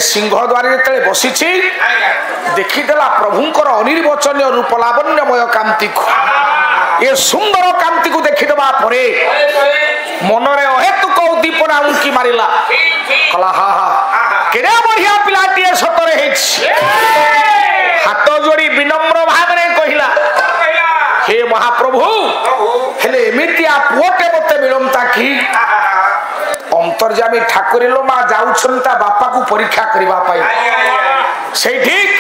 सिंहद्वार जो बसी देखीदेला प्रभुंकर अनिर्वचनीय रूप लावण्यमय कांति को ये सुंदर कांति को देखीदेवा परे मनरे अहेतुक उद्दीपना उंकी मारिला कला हा हा केडे बढ़िया पिलाटीए सतरे हेछि हाथ जोड़ी विनम्र भाव में कहिला हे महाप्रभु हेले एमितिया पुओटे मते मिलमता कि अंतर्जामी ठाकुरेलो मा जाउछंता बापा को परीक्षा करबा पाई से ठीक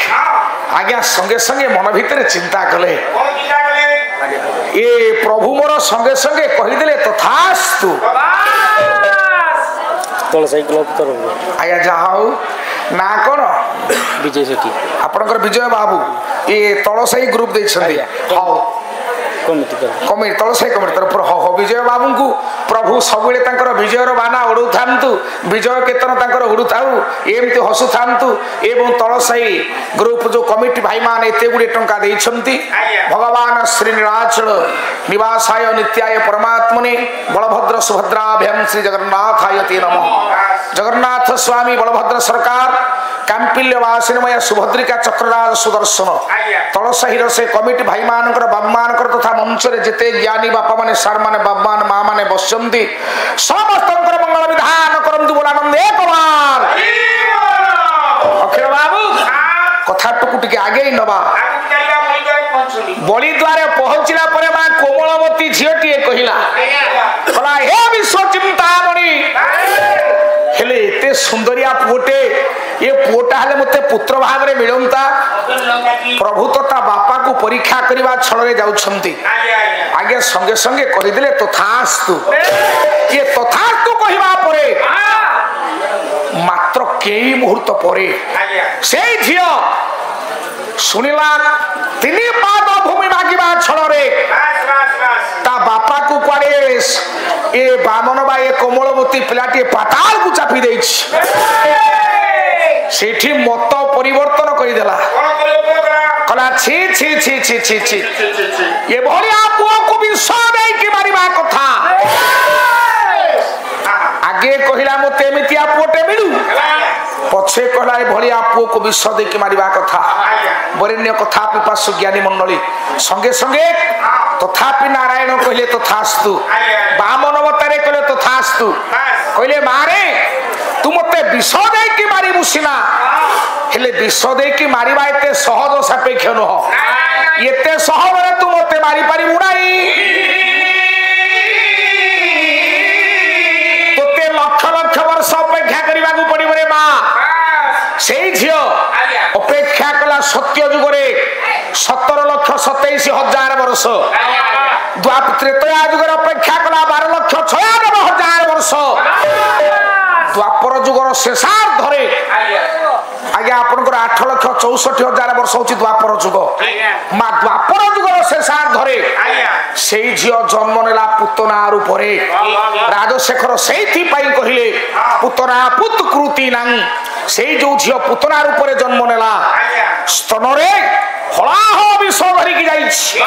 आज्ञा संगे संगे मन भीतर चिंता कले ए प्रभु मोर संगे संगे कहिदेले तथास्तु तल साइकिल उतर आज्ञा जाऊ ना कोन विजय सेठी आपनकर विजय बाबू ए तलसाई ग्रुप दैछंती हाउ कमिटी तलसाई कमिटी तरफ हो विजय बाबू को प्रभु सबुले तांकर विजयर बाना उड़ू थांतु विजय केतन तांकर उड़ू थाउ एमती हसु थांतु एवं तलसाई ग्रुप जो कमिटी भाई मान एते गुडी टंका दैछंती भगवान श्री नीलाचल निवासाय नित्याय परमात्मने बलभद्र सुभद्राभ्याम श्री जगन्नाथाय ते नमः जगन्नाथ स्वामी बलभद्र सरकार कांपिल्यवासिनमय सुभद्रिका चक्रराज सुदर्शन तलसाहीर से कमिटी भाई मानकर बाबा मानकर तथा मंच रे जिते ज्ञानी बापा माने सार माने बाबा माने मां माने बसंती समस्तंकर मंगल विधान करंतु बोलानंद एक बार अखिल बाबू कथा टुकु टिके आगे ही नबा बलि द्वारे पहुंचला परे मां कोमलवती झियटिए कहिला कला हे विश्व चिंतामणि हेले एते सुंदरिया पुओटे ये पुओटा हेले मते पुत्र भाग रे मिलंता प्रभु तथा बापा को परीक्षा करबा छळ रे जाउछंती आगे संगे संगे कहि दिले तथास्तु ये तथास्तु कहिबा परे मात्र केई मुहूर्त परे से झियो सुनिला तिनी पाद भूमि मागिबा छळ रे ता बापा को क्वारे ए बामन बा ए कोमलवती पिलाटी पाताल को चापी देछि सेठी मत परिवर्तन करि देला कला छी छी छी छी छी छी ये भलिया पुओ को विश्व देई कि मारिबा कथा आगे कहिला मते एमितिया पुओटे मिलू पछे कहला ए भलिया पुओ को विश्व देई कि मारिबा कथा बरेण्य कथा पिपासु ज्ञानी मंडली संगे संगे तथापि नारायण कहले तथास्तु बामन अवतारे कहले तथास्तु कहले मारे तू मते विष दे कि मारी बुसिना हेले विष दे कि मारिबा एते सहज सापेक्ष नह एते सहज रे तू मते मारी पारिबु नाही तोते लक्ष लक्ष वर्ष अपेक्षा करबा को पड़िबो रे मां सेई झियो अपेक्षा कला सत्य युग रे 17,27,000 वर्ष द्वापर त्रेतया युग रे अपेक्षा कला 12,96,000 वर्ष द्वापर युगर शेषार धरे आगे आपनकर 8,64,000 वर्ष होची द्वापर युग मा द्वापर युगर शेषार धरे सेई झियो जन्म नेला पुतना रूपरे राजशेखर सेइथि पई कहिले पुतना पुत कृति नां सेई जो झियो पुतना रूपरे जन्म नेला स्तनरे हलाह विष धरिकी जाइछि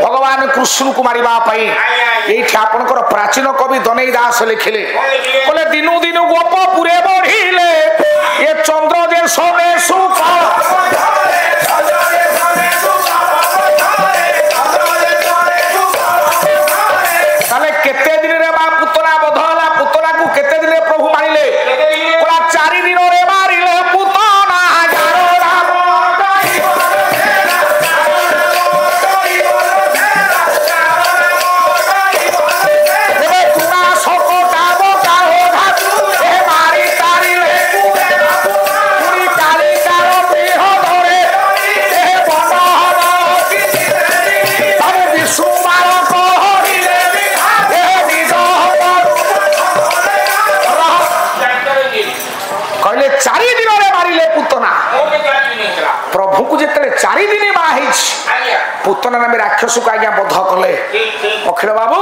भगवान कृष्ण को मारिबा पई एठी आपनकर प्राचीन कवि दनेई दास लिखिले कहले दिनु दिनु गोप पुरे बढ़िले ये चंद्र जे सोने सुख ताले केते दिन रे बा पुतना बधला पुतना को केते दिन रे प्रभु मारिले कोला 4 दिन रे मारिले पुतना हजारो राम रे तुना सकोटा बोका हो धातु ए मारी तारिले पुरी काली कारो देह धरे ए बन हर अरे विष्णु मार कहरिले कहले 4 दिन रे मारिले पुतना प्रभु को जेतले 4 दिन बाही पुतना नाम राक्षस को आज्ञा बध कले अखिल बाबू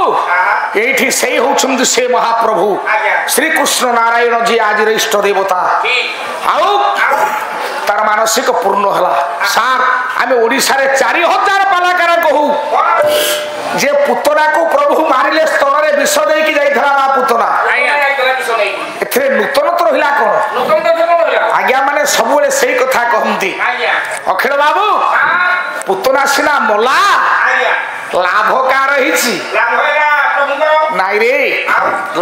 एठी सेई होछुंदी से महाप्रभु श्री कृष्ण नारायण जी आज इष्ट देवता आउ तार मानसिक पूर्ण हला सार आमे ओडिसा रे 4000 पालाकार कहू जे पुतना को प्रभु मारिले स्तन रे विष देई कि जाई धरा पुतना एथरे नूतन तो रहिला कोन आज्ञा ଅଖିଳ ବାବୁ ପୁତନା ସିନା ମଲା ଲାଭ କାର ହେଇଛି ନାଇଁ ରେ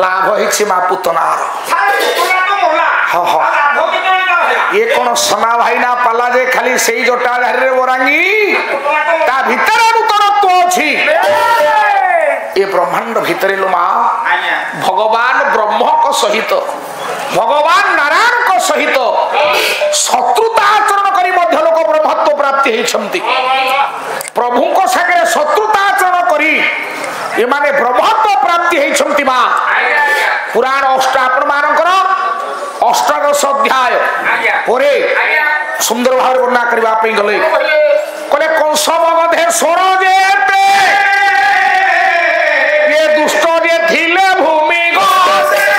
ଲାଭ ହେଇଛି ମା ପୁତନାର ये कौन सना भाई ना पाला जे खाली सेई जटा धारी वरांगी ता भितरे नूतनत्व अछि ये ब्रह्मांड भितरे लो मां भगवान ब्रह्म को सहित भगवान नारायण को सहित शत्रुता आचरण करी मध्य लोक ब्रह्मत्व प्राप्ति हेछंती प्रभु को सागे शत्रुता आचरण करी ये माने ब्रह्मत्व प्राप्ति हेछंती मां पुराण अष्ट आपण मानकर अष्टादश अध्याय परे सुंदर भाव वर्णना करबा पे गले कोले कंस मगधे सोर जेते ये दुष्ट जे थिले भूमि गते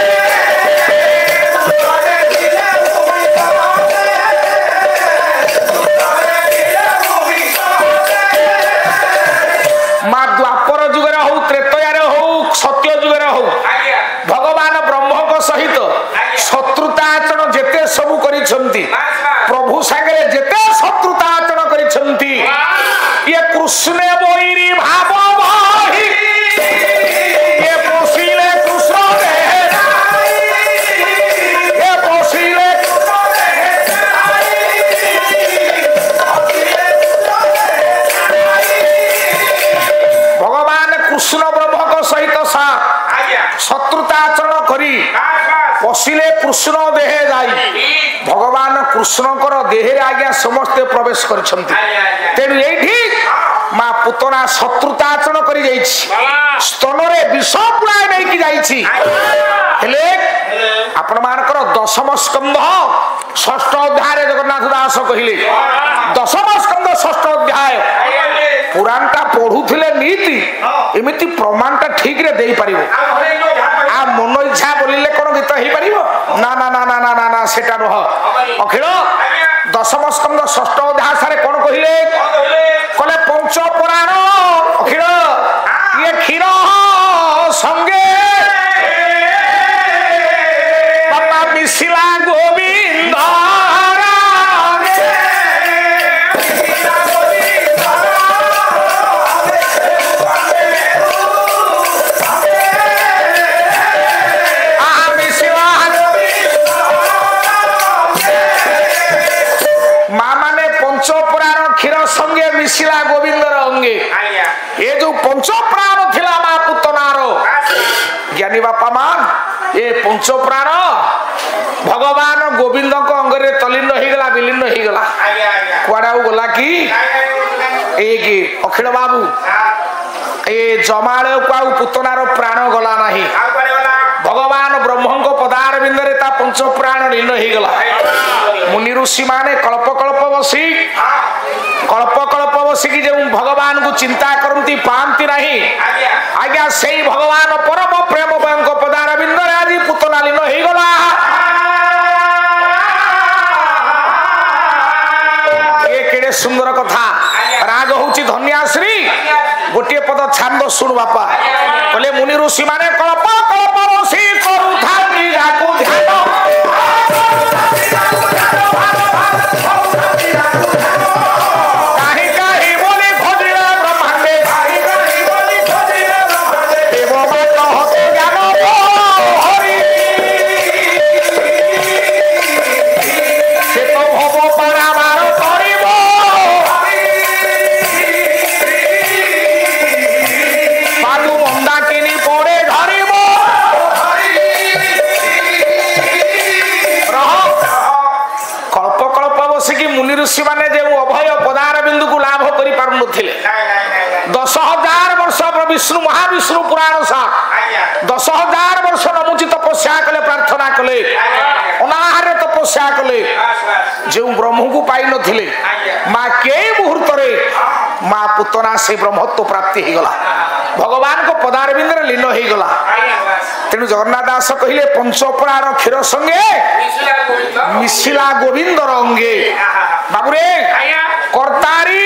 मा द्वापर जुग रे हो त्रेतया रे हो सत्य जुग रे हो भगवान ब्रह्म को सहित शत्रुता आचरण जेते सबु करिसंती प्रभु सागरे जेते शत्रुता आचरण करिसंती ये कृष्ण बोईरी भाव बही ये पोसिले कृष्ण रे ये पोसिले भगवान कृष्ण ब्रह्म को सहित सा शत्रुता आचरण करी पशिले कृष्ण देहे जाई भगवान कृष्ण देहे आज्ञा समस्ते प्रवेश करेणु ये माँ पुतना शत्रुता आचरण कर स्तन विष पुड़ा नहीं आपण मानकर दशम स्कंध षष्ठ अध्याय जगन्नाथ दास कहले दशम स्कंध षष्ठ अध्याय पुराणटा पढ़ुले नीति एमती प्रमाणटा ठीक रे दे पारिबो आ मन इच्छा बोलिले कोन गीत हे पारिबो ना ना ना ना ना ना ना सेटा रह अखिल दशम स्कंध षष्ठ अध्याय सारे कोन कहिले कले पंच पुराण अखिल ये क्षीर संगे बाबा मिसिला गोविंद संगे मिशिला गोविंदर अंगे ये जो पंच प्राण थिला मा पुतनार ज्ञानी बापा मान ये पंच प्राण भगवान गोविंद को अंगरे तलीन हो गला विलीन हो गला कुआडा गला कि एक अखिल बाबू ए जमाल को पुतनार प्राण गला नहीं भगवान ब्रह्म को पदार बिंदरे ता पंच प्राण लीन हो गला मुनि ऋषि माने कल्प कल्प बसिकी जो भगवान को चिंता करती पाती नहीं आज्ञा से भगवान परम प्रेम बैंक पदार बिंदरे आज पुतना लीन हो गला ये केड़े सुंदर कथा राग होची धन्याश्री गोटे पद छांद सुन बापा बोले मुनि ऋषि माने कल्प कल्प ऋषि करूथा ध्यान ऋषि माने जो अभय पदार बिंदु को लाभ कर पार 10,000 वर्ष विष्णु महाविष्णु पुराण सा 10,000 वर्ष नमुची तपस्या कले प्रार्थना कले अनाहार तपस्या कले जो ब्रह्म को पाई नथिले मां के मुहूर्त रे मां पुतना से ब्रह्मत्व प्राप्ति हो गला भगवान को पदार बिंदु लीन हो गला तेणु जगन्नाथ दास कहले पंच पुराण क्षीर संगे मिशिला गोविंद अंगे बाबुरे कर्तारी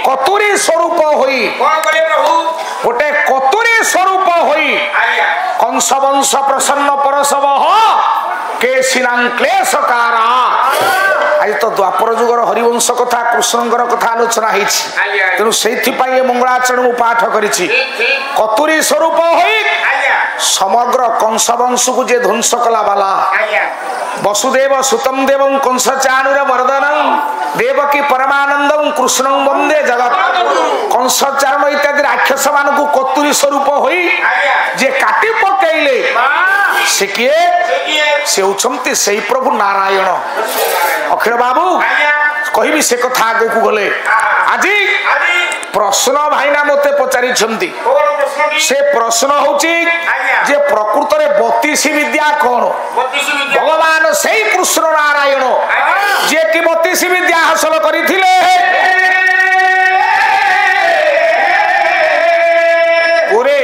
कतुरी स्वरूप होई गोटे कतुरी स्वरूप होई कंस वंश प्रसन्न परसव केशिनां क्लेशकारा आज तो द्वापर जुगर हरिवंश कथा कृष्णंकर कथा आलोचना होती तेणु से मंगलाचरण मु पाठ करी कतुरी स्वरूप हो समग्र कंस वंश को जे ध्वंस कला बाला वसुदेव सुतम देवं कंस चाणूर मर्दनम देवकी परमानंदम कृष्णं वंदे जगत कंस चारण इत्यादि राक्षस मान को कतुरी स्वरूप होई जे काटी पकेइले से किए से उचमती से प्रभु नारायण अखिल बाबू कहबी से कथा आगे को गले आज प्रश्न भाईना मते पचारि से प्रश्न होची जे प्रकृत रे 32 विद्या कौन भगवान से कृष्ण नारायण जे कि 32 विद्या हासिल करिथिले पूरे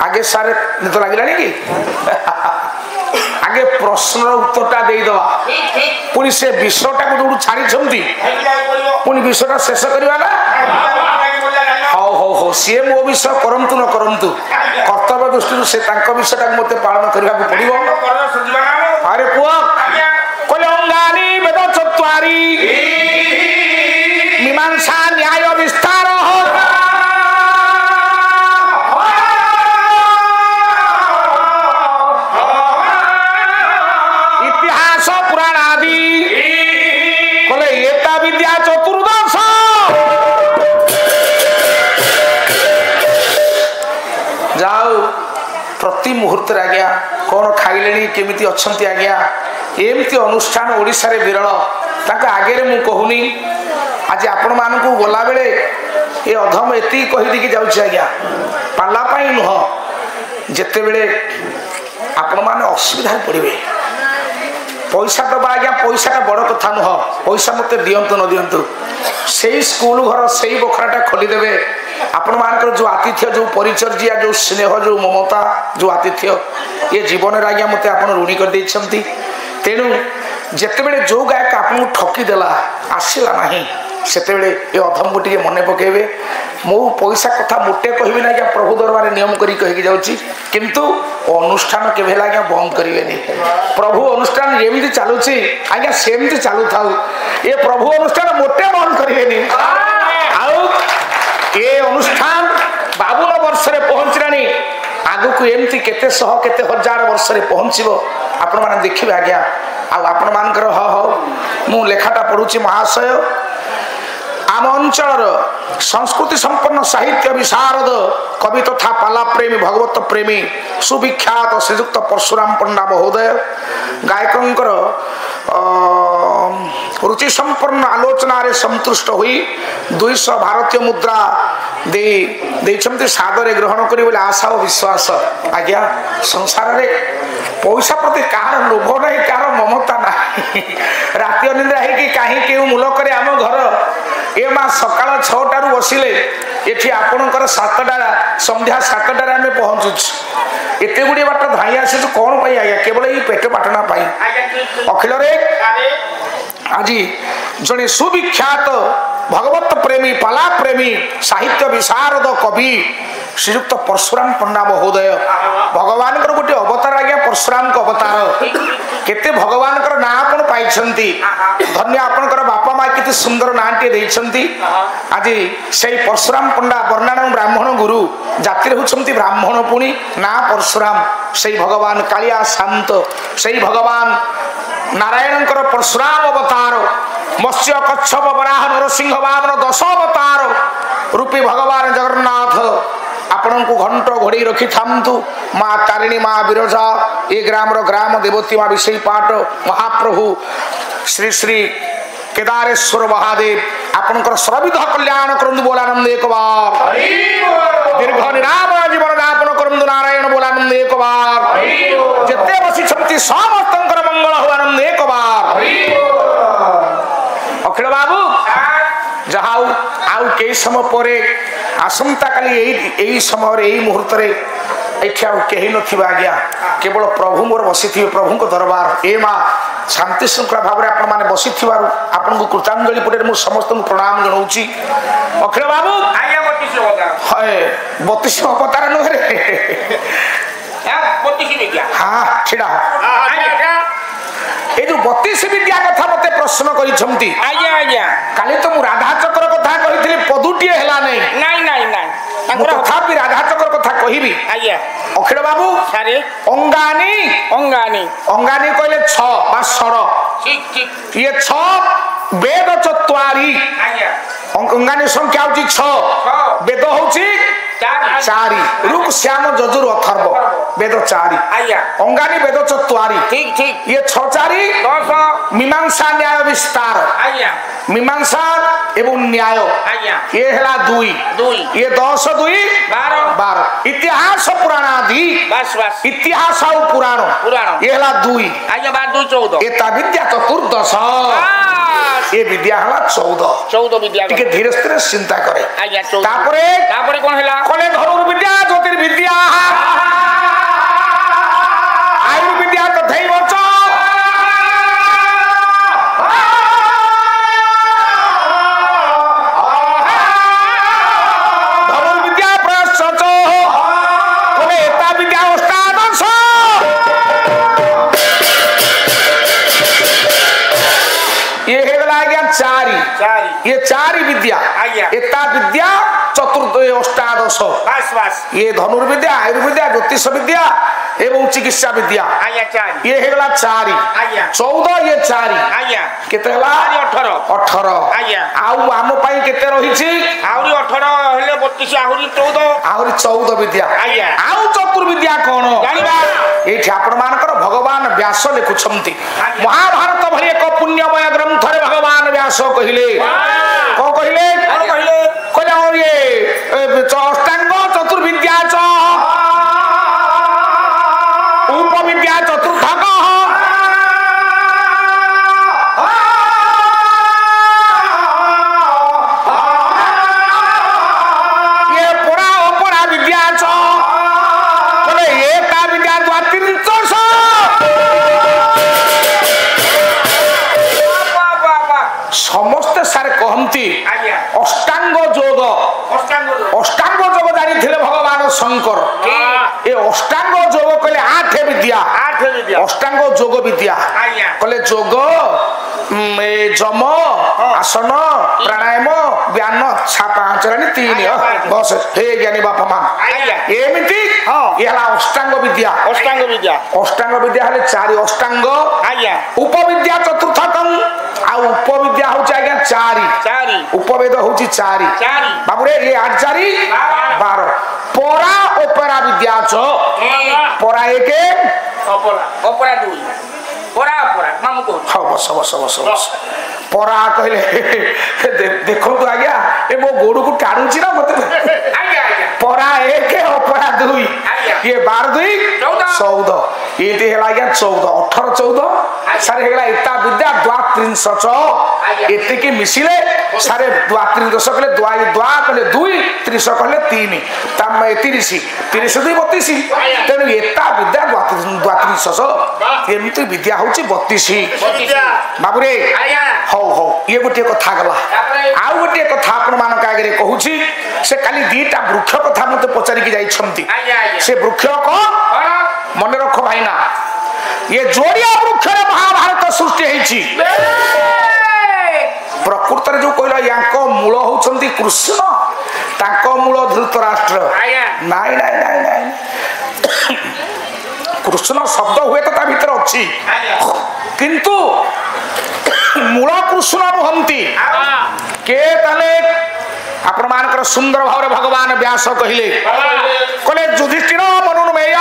आगे सारे नित लगिलानी कि आगे प्रश्न उत्तरटा दे दवा पुनी से विषयटा को जोडू छाड़ी पुनी विषयटा शेष करवा ना हो हो हो सी मो विषय करंतु न करंतु कर्तव्य दृष्टि से विषयटा मते पालन करबा पड़िबो अरे पुआ कहले अंगानी वेद चत्वारी मीमांसा न्याय विस्तार प्रति मुहूर्त आज्ञा कौन खाइले केमिति अच्छंती आज्ञा एमती अनुष्ठान ओडिशा रे विरल ताक आगे मु कहूनी आज आपण मान को गला बेले ए अधम एति कहि दिकी जाउछि आज्ञा पाला पाई नुह जेते बेले आपण मान असुविधा पड़िबे पैसा दबा आज्ञा पैसा बड़ कथा नुह पैसा मते दियंतु न दियंतु से स्कूल घर से बखराटा खोली देबे आपण मानकर जो आतिथ्य जो परिचर्या जो स्नेह जो ममता जो आतिथ्य ये जीवन आज्ञा मत आप ऋणी कर देछंती तेणु जितेबले जो गायक आपको ठकीदेला आसला ना सेतेबले ये अधम को टिके मन पकेबे मो पैसा कथा मोटे कहबी ना प्रभु दरबार नियम करी कहि जाउची किंतु अनुष्ठान केबे आज्ञा बंद करिवेनी प्रभु अनुष्ठान जेमिति चालुची आज्ञा सेमिति चालू थाउ ये प्रभु अनुष्ठान मोटे बंद करिवेनी आउ ये अनुष्ठान 52 वर्ष रे पहुंचरानी आगु को एमती केते सह केते हजार वर्ष रे पहुंचबो आपण माने देखिबे आज्ञा आ आपण मानकर मु लेखाटा पढुची महाशय आम अंचल संस्कृति संपन्न साहित्य विशारद कवि तथा पाला प्रेमी भगवत प्रेमी सुविख्यात श्रीजुक्त परशुराम पंडा महोदय गायकंकर रुचि संपन्न आलोचना रे संतुष्ट हुई 200 भारतीय मुद्रा देछंती सादरे ग्रहण करी बोले आशा और विश्वास आज्ञा संसार रे पैसा प्रति कार लोभ नहीं कार ममता नहीं राति अनिद्रा है कि कहीं के मूलक आम घर ए मास सकाळ 6 रु बसिले एठी आपणकर 7टा संध्या 7टारे आमे पहुंचुछ एते गुडी बाट धाई आसे कोन पाई आया केवल ई पेट पाटना पाई अखिल रे आज जने सुविख्यात भगवत प्रेमी पाला प्रेमी साहित्य विशारद कवि श्रीयुक्त परशुराम पंडा महोदय भगवान गोटे अवतार आज्ञा परशुराम को अवतार केते भगवान ना आपण पाइछंती धन्य आपणकर बापा माँ केते सुंदर नाटे देइछंती आज से परशुराम पंडा वर्णाण ब्राह्मण गुरु जाति होउछंती ब्राह्मण पुणी ना परशुराम से भगवान कालिया शांत से भगवान नारायणकर परशुराम अवतार मत्स्य कच्छप वराह नरसिंह वामन 10 अवतार रूपी भगवान जगन्नाथ आपण को घंट घोड़ी रखी थांतु माँ तारिणी माँ विरजा ये ग्राम देवती माँ विषय पाठ महाप्रभु श्री श्री केदारेश्वर महादेव आपनकर सर्वविध कल्याण करंदु बोलानंद एक बार दीर्घ निराम जीवन यापन करंदु नारायण बोलानंद एक बार जेते बसी छंती समस्तंकर मंगल हो आनंद एक बार अखिल बाबू जहाउ आउ के समय परे आसंता काली एई समय एई मुहूर्त रे एठा केही नथिबा आज्ञा केवल प्रभु मोर बसी थिबे प्रभु को दरबार ए मां शांति श्रृंखला भाव रे आपण माने बसी थिबारु आपण को कृतांजलि पटे मु समस्त को प्रणाम जणाउची अखिल बाबू आज्ञा 32 अवतार हाय 32 अवतार न रे हाँ छिड़ा ये जो 32 विद्या कथा मते प्रश्न करिसंती आज्ञा आज्ञा काली तो मु राधा चक्र कथा कहितली पदुटिए हला नै नाइ नाइ नाइ तथापि राधा चक्र कथा कहिबी आज्ञा अखिल बाबू सारे अंगानी अंगानी अंगानी कहले 6 बा सर ठीक ठीक ये 6 वेद चत्वारी आज्ञा अंगानी संख्या होची 6 वेद होची 4 रुक श्याम जजुर अथर्व वेद 4 आज्ञा अंगानी वेद चत्वारी ठीक ठीक ये 6 4 10 मीमांसा न्याय विस्तार आज्ञा मीमांसा एवं न्याय आज्ञा ये हैला 2 ये 10 2 12 इतिहास पुराण आदि बस बस इतिहास और पुराण ये हैला 2 आज्ञा 12 14 एता विद्या चतुर्दश ये विद्या हला 14 विद्या के धीरे धीरे चिंता करे आज्ञा 14 तापरे कोन हैला कोने धनुर्विद्या ज्योतिर्विद्या आयुर्विद्या तथैव च धनुर्विद्या प्रश्च कोने एता विद्या अष्टादश ये हेगला गया 4 ये 4 विद्या एता विद्या चतुर्थ अष्टादश बस बस ये धनुर्विद्या आयुर्विद्या ज्योतिष विद्या एवं चिकित्सा विद्या ये हेगला 4 14 ये 4 केते हला 18 आउ आम पई केते रहिछि आउरी 18 हेले 32 आउरी 14 विद्या आउ चतुर्विद्या कोन जानिबा एठी आपण मानकर भगवान व्यास लिखुछंती महाभारत भली एक पुण्यमय ग्रंथ रे भगवान व्यास कहिले को कहिले कहले और ये अष्टांग चतुर्विद्या च उपविद्या चतुर्थक ये पुरा अपरा विद्या च कहले एका विद्या द्वात्रिंश समस्त सारे कहती अष्टांग योग जानी थे भगवान शंकर ये अष्टांग योग कहले 8 विद्या अष्टांग योग विद्या कहले योग जम आसन प्राणायाम व्यान 5 3 बस हे ज्ञानी बापा मान एमती ये अष्टांग विद्या अष्टांग विद्या हले 4 अष्टांग उपविद्या चतुर्थकं आ उपविद्या होची आज्ञा 4 उपवेद होची 4 बाबूरे ये 8 4 12 परा ओपरा विद्या छ परा 1 अपरा 2 परा मामू को हां बस परा कहले देखो तो आज्ञा ए मो गोडू को टाडुची ना मते परा 1 अपरा 2 ये 12 2 14 ये ते हला आज्ञा 14 18 14 सारे हेला इता विद्या द्वात्रिंश एते के मिसिले सारे द्वात्रिंश कहले द्वा कहले 2 30 कहले 3 तम 30 30 2 32 तेनु एता विद्या द्वात्रिंश एमती विद्या होची 32 बाबूरे हो ये गोटे कथा गला आ गोटे कथा आपण मान का आगे कहूची से काली दीटा वृक्ष कथा मते पचारि की जाई छंती से वृक्ष को मन रखो भाईना ये जोड़िया वृक्ष रे महाभारत सृष्टि हेछि प्रकृत रे जो कहला याको मूल होचंती कृष्ण ताको मूल धृतराष्ट्र नाइ कृष्ण शब्द हुए तो ता भीतर अछि किंतु मूल कृष्ण नुहंती के तले आपण मानकर सुंदर भाव रे भगवान व्यास कहिले कहले युधिष्ठिर मनुर्मेय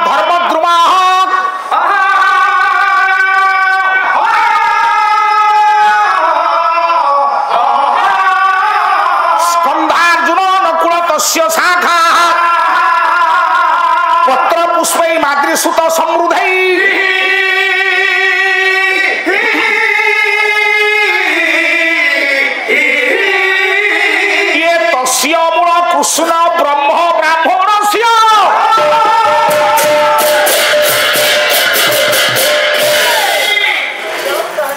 धर्मद्रुमा स्कंधार्जुन नकुल तस्य शाखा पत्र पुष्पै माद्रीसुत समृद्धै ये तस्य मूल कृष्ण ब्रह्म ब्राह्मणस्य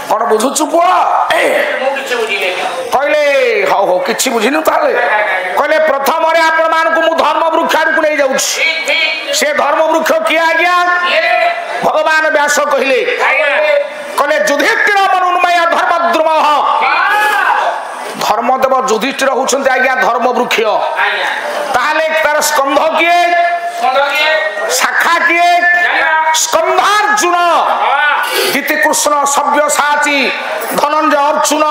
कौन बुझुचु पुआ कहले हो किछि बुझिनु ताले कहले प्रथम रे आपण मान को मु धर्म वृक्ष को नहीं जाउछि से धर्म वृक्ष किए आज्ञा भगवान व्यास कहले कहले युधिष्ठिर मनुन्मय धर्मद्रुम धर्मदेव युधिष्ठिर होउछन्ते आज्ञा धर्म वृक्ष ताले तार स्कंध किए शाखा किए स्कंधार्जुन दीति कृष्ण सव्यसाची धनंजय अर्जुन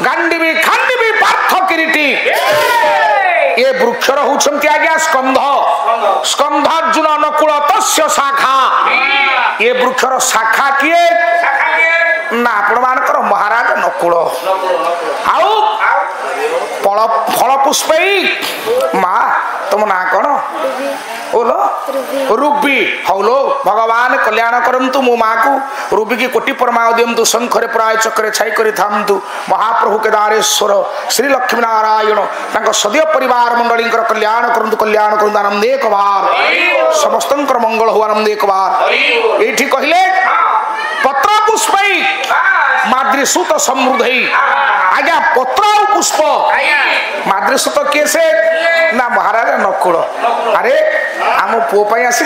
गांडीवी खांडीवी पार्थ किरीटी ये वृक्षर होउछन्ते आज्ञा स्कंध स्कंधार्जुन नकुल तस्य शाखा ये वृक्षर शाखा किए ना आपण मानकर महाराज नकुल आउ फल फल पुष्पई माँ तुम ना कौन बोलो रूबी हौलो भगवान कल्याण करंतु मो माँ को रूबी की कोटि परमाओ दियंतु शंखरे प्राय चक्रे छाई करि थांतु महाप्रभु केदारेश्वर श्री लक्ष्मी नारायण तांको सदय परिवार मंडली कल्याण करंतु आनंद एक बार समस्तंकर मंगल हो आनंद एक बार एठी कहिले पत्र पुष्पई माद्रीसुत समृद्धि आज्ञा पत्र और पुष्प माद्रीसुत किए से ना महाराज नकुल अरे आम पुओ पाई आसी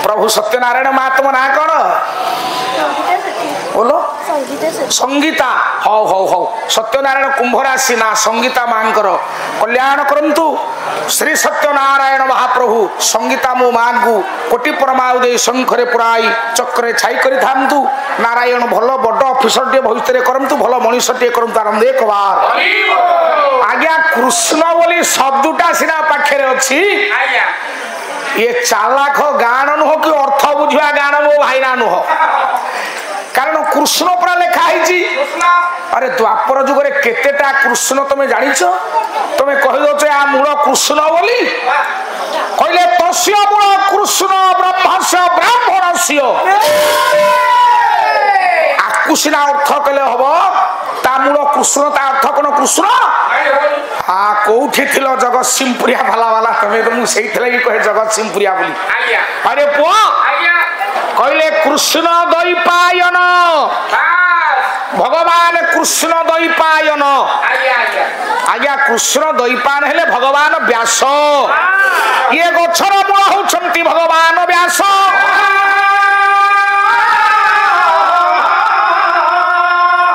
प्रभु सत्यनारायण महात्मा ना कौन बोलो संगीता हौ हौ हौ सत्यनारायण कुंभ राशि ना संगीता मांकर कल्याण करंतु श्री सत्यनारायण महाप्रभु संगीता मो मां को कोटि परमाउदय शंखरे पुराई चक्रे छाई करि थांतु नारायण भलो बड़ ऑफिसर टे भविष्य करंतु भलो मनुष्य टे करंतु आनंद एक बार आज्ञा कृष्ण बोली शब्दटा सिना पाखरे अछि ये चालाख गान नुह कि अर्थ बुझा गान मो भाईना नुह कारण कृष्ण पूरा लेखा अरे द्वापर जुगरे केतेटा कृष्ण तुम जानिछ तुम कहि दो आ मूल कृष्ण बोली कहले तस्य मूल कृष्ण ब्रह्मस्य ब्राह्मणस्य आकुशिना अर्थ कले हबो ता मूल कृष्ण ता अर्थ कोन कृष्ण हाँ कौठी थिल जगत सिंहपुरिया भाला वाला तमें तो मुझे लगी कहे जगत सिंहपुरिया बोली अरे पुआ कहले कृष्ण द्वैपायन भगवान कृष्ण द्वैपायन आज्ञा कृष्ण द्वैपायन हेले भगवान व्यास ये गछर मूल होउछंती भगवान व्यास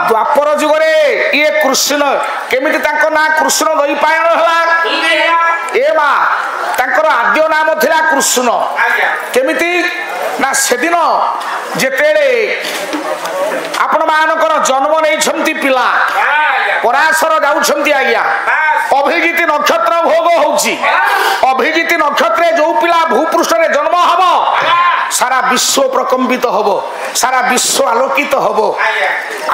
द्वापर जुगरे ये कृष्ण केमिति तांको ना कृष्ण द्वैपायन हला ए मा तांकर आद्य नाम थिला कृष्ण केमिति ना सेदिन जेतेले आपण मानकर जन्म नै छंती पिला पराशर जाउछंती आज्ञा अभिजित नक्षत्र भोग होउची अभिजित नक्षत्रे जो पिला भूपृष्ठ रे जन्म हबो सारा विश्व प्रकंपित हबो सारा विश्व आलोकित हबो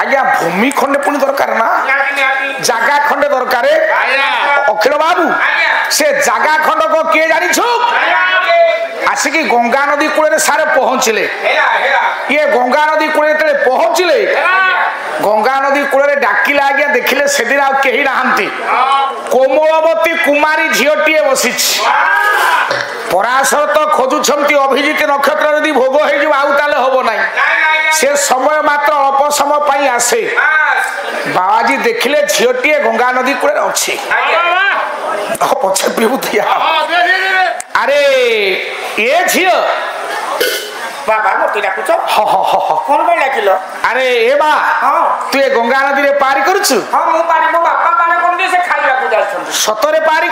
आज्ञा भूमि खंडे पुणी दरकार ना जागा खंडे दरकार अखिल बाबू से जागा खंड को किए जानी छु आसिकी गंगा नदी कूले सारे पहुंचले ये गंगा नदी कूले पहुंचले गंगा नदी कूले डाकिले आज्ञा देखिले सेदिन आ केही नाहंती कोमलवती कुमारी झियोटीए बसिछि पराशर तो खोजुछंती अभिजित नक्षत्र यदि भोग हो जो आउ ताले होबो नाही से समय मात्र अल्प समय पाई आसे बाबाजी देखिले झियोटीए गंगा नदी कूले अछि पछे बिबुतिया अरे ये झियो बाबा मोती डाकुछ ह ह ह कोन बे डाकिलो अरे ए बा तू ए गंगा नदी रे पारी करछु हां मु पारी मो बापा पानी कोन दे से खाइबा को जाछन सतरे पारी